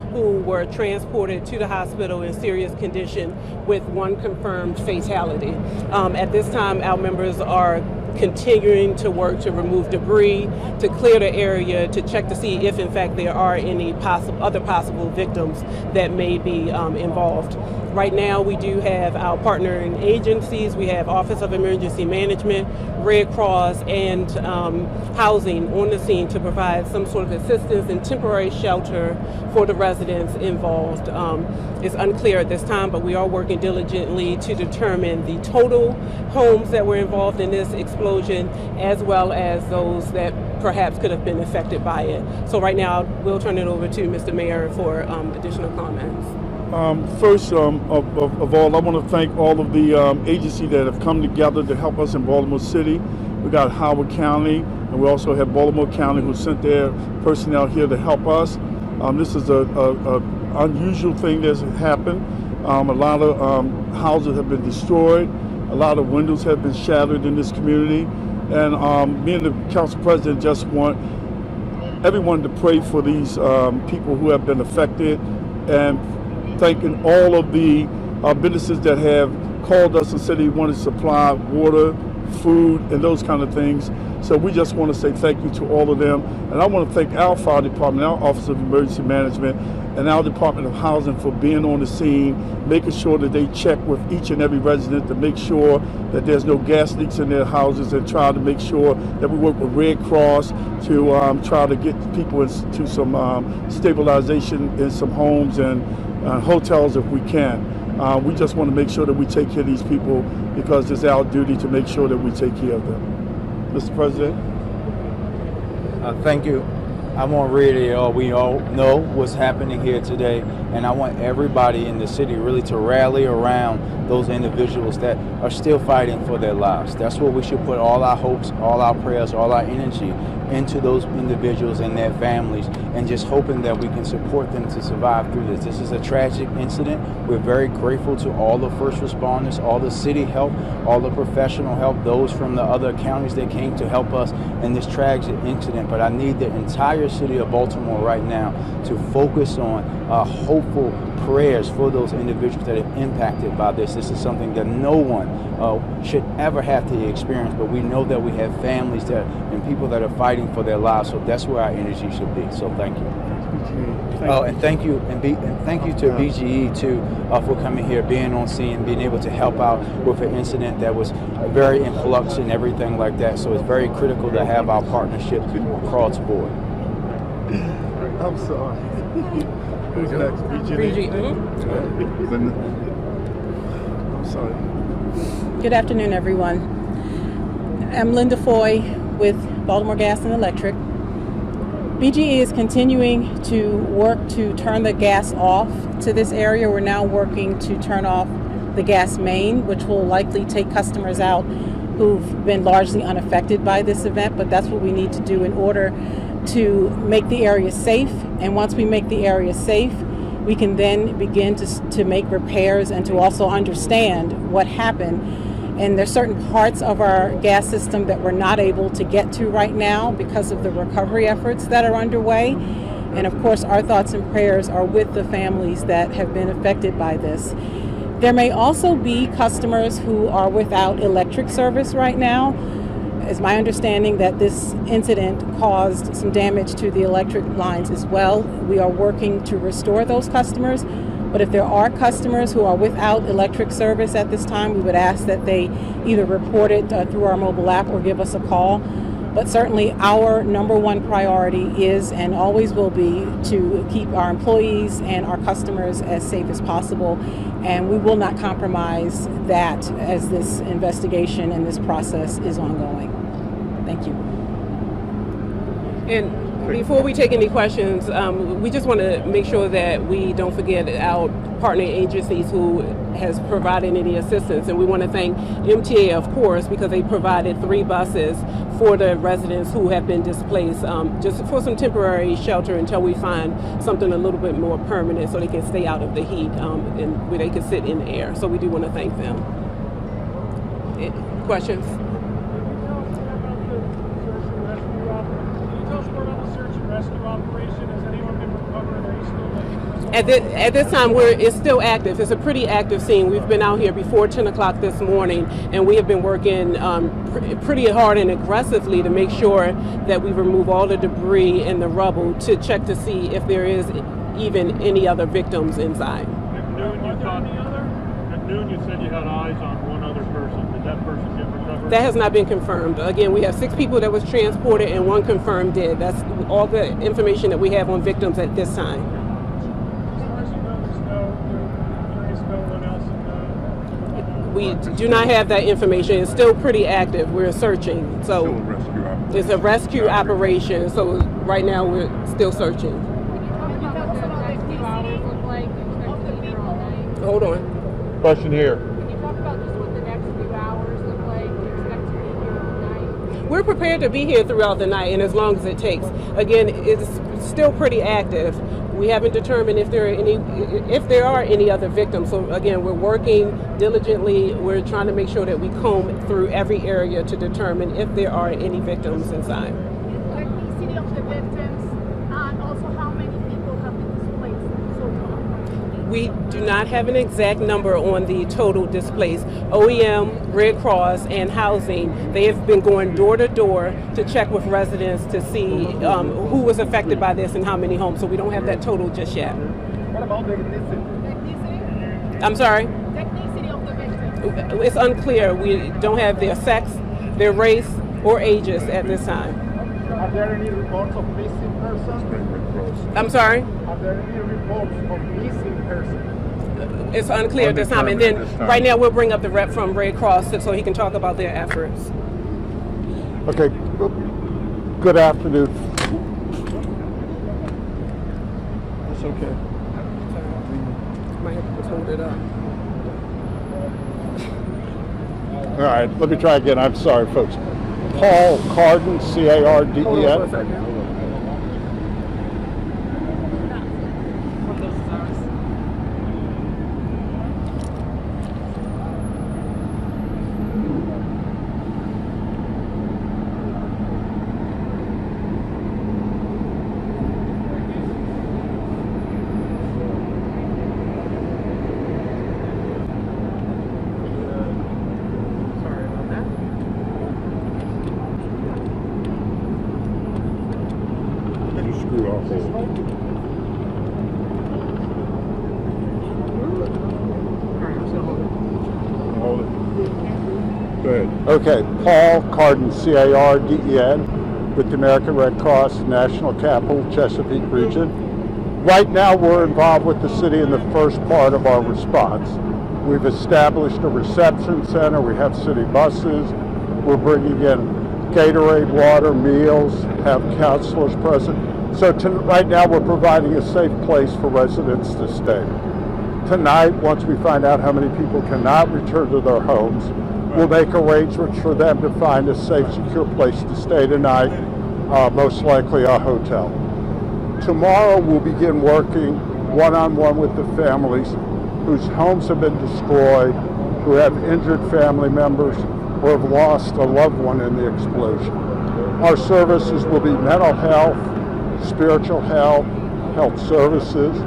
who were transported to the hospital in serious condition with one confirmed fatality. At this time, our members are continuing to work to remove debris, to clear the area, to check to see if in fact there are any other possible victims that may be involved. Right now we do have our partnering agencies. We have Office of Emergency Management, Red Cross, and housing on the scene to provide some sort of assistance and temporary shelter for the residents involved. It's unclear at this time, but we are working diligently to determine the total homes that were involved in this explosion, as well as those that perhaps could have been affected by it. So right now, we'll turn it over to Mr. Mayor for additional comments. First of all, I want to thank all of the agencies that have come together to help us in Baltimore City. We got Howard County, and we also have Baltimore County who sent their personnel here to help us. This is a unusual thing that's happened. A lot of houses have been destroyed. A lot of windows have been shattered in this community. And me and the council president just want everyone to pray for these people who have been affected, and thanking all of the businesses that have called us and said they want to supply water, food, and those kind of things. So we just want to say thank you to all of them. And I want to thank our fire department, our Office of Emergency Management, and our Department of Housing for being on the scene, making sure that they check with each and every resident to make sure that there's no gas leaks in their houses, and try to make sure that we work with Red Cross to try to get people into some stabilization in some homes and hotels if we can. We just want to make sure that we take care of these people, because it's our duty to make sure that we take care of them. Mr. President? Thank you. I'm on radio. We all know what's happening here today, and I want everybody in the city really to rally around those individuals that are still fighting for their lives. That's where we should put all our hopes, all our prayers, all our energy into those individuals and their families, and just hoping that we can support them to survive through this. This is a tragic incident. We're very grateful to all the first responders, all the city help, all the professional help, those from the other counties that came to help us in this tragic incident. But I need the entire city of Baltimore right now to focus on hopeful prayers for those individuals that are impacted by this. This is something that no one should ever have to experience, but we know that we have families that and people that are fighting for their lives, so that's where our energy should be. So thank you. And thank you to BGE too for coming here, being on scene, being able to help out with an incident that was very in flux and everything like that. So it's very critical to have our partnership across the board. I'm sorry. Who's next? BGE? I'm sorry. Good afternoon, everyone. I'm Linda Foy with Baltimore Gas and Electric. BGE is continuing to work to turn the gas off to this area. We're now working to turn off the gas main, which will likely take customers out who've been largely unaffected by this event, but that's what we need to do in order to make the area safe. And once we make the area safe, we can then begin to make repairs and to also understand what happened. And there's certain parts of our gas system that we're not able to get to right now because of the recovery efforts that are underway. And of course, our thoughts and prayers are with the families that have been affected by this. There may also be customers who are without electric service right now. It's my understanding that this incident caused some damage to the electric lines as well. We are working to restore those customers. But if there are customers who are without electric service at this time, we would ask that they either report it through our mobile app or give us a call. But certainly our number one priority is and always will be to keep our employees and our customers as safe as possible. And we will not compromise that as this investigation and this process is ongoing. Thank you. And before we take any questions, we just want to make sure that we don't forget our partner agencies who has provided any assistance. And we want to thank MTA, of course, because they provided 3 buses for the residents who have been displaced, just for some temporary shelter until we find something a little bit more permanent so they can stay out of the heat and where they can sit in the air. So we do want to thank them. Questions? Rescue operation. Has anyone been recovered? Are you still looking? At this time, it's still active. It's a pretty active scene. We've been out here before 10 o'clock this morning, and we have been working pretty hard and aggressively to make sure that we remove all the debris and the rubble to check to see if there is even any other victims inside. At noon, you said you had eyes on one other person. Did that person get recovered? That has not been confirmed. Again, we have 6 people that was transported and 1 confirmed dead. That's all the information that we have on victims at this time. We do not have that information. It's still pretty active. We're searching. So it's a rescue operation. So right now we're still searching. Hold on. Question here. Can you talk about just what the next few hours look like? Do you expect to be here all night? We're prepared to be here throughout the night and as long as it takes. Again, it's still pretty active. We haven't determined if there are any other victims. So again, we're working diligently. We're trying to make sure that we comb through every area to determine if there are any victims inside. Ethnicity of the victims, and also how many people have been displaced so far? We do not have an exact number on the total displaced. OEM, Red Cross, and housing, they have been going door to door to check with residents to see who was affected by this and how many homes. So we don't have that total just yet. What about the ethnicity? I'm sorry? The ethnicity of the victims. It's unclear. We don't have their sex, their race, or ages at this time. Are there any reports of missing persons? I'm sorry? Are there any reports of missing persons? It's unclear at this time. And then right now we'll bring up the rep from Red Cross so he can talk about their efforts. Okay, good afternoon. It's okay. Might have to hold it up. All right, let me try again. I'm sorry, folks. Paul Carden, C-A-R-D-E-N. Hold on for a second. Okay, Paul Carden, C-A-R-D-E-N, with the American Red Cross National Capital Chesapeake Region. Right now we're involved with the city in the first part of our response. We've established a reception center, we have city buses, we're bringing in Gatorade, water, meals, have counselors present. So right now we're providing a safe place for residents to stay. Tonight, once we find out how many people cannot return to their homes, we'll make arrangements for them to find a safe, secure place to stay tonight, most likely a hotel. Tomorrow we'll begin working one-on-one with the families whose homes have been destroyed, who have injured family members, or have lost a loved one in the explosion. Our services will be mental health, spiritual health, health services.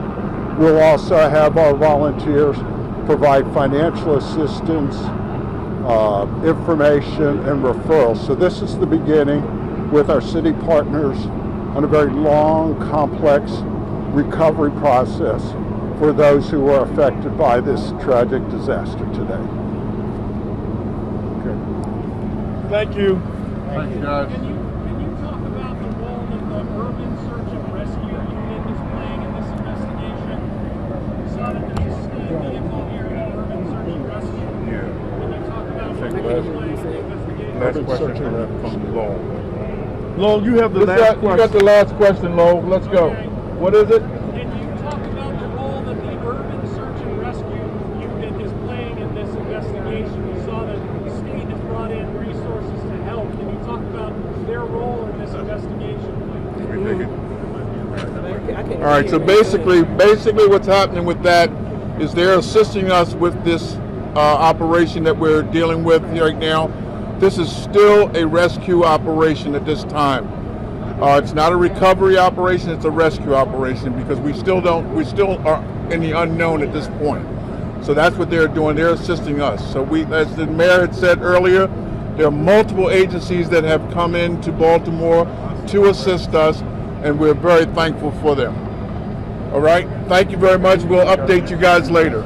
We'll also have our volunteers provide financial assistance, information, and referrals. So this is the beginning with our city partners on a very long, complex recovery process for those who were affected by this tragic disaster today. Okay. Thank you. Thank you, guys. Can you talk about the role that the urban search and rescue unit is playing in this investigation? We saw that there's a state vehicle here at urban search and rescue. Yeah. Can you talk about what Take they're playing in the investigation? Last question from Lowell. Lowell, you have the last question. You got the last question, Lowell. Let's go. What is it? Can you talk about the role that the urban search and rescue unit is playing in this investigation? We saw that the state has brought in resources to help. Can you talk about their role in this investigation? All right, so basically what's happening with that is they're assisting us with this operation that we're dealing with right now. This is still a rescue operation at this time. It's not a recovery operation, it's a rescue operation because we still are in the unknown at this point. So that's what they're doing, they're assisting us. So as the mayor had said earlier, there are multiple agencies that have come into Baltimore to assist us, and we're very thankful for them. All right, thank you very much. We'll update you guys later.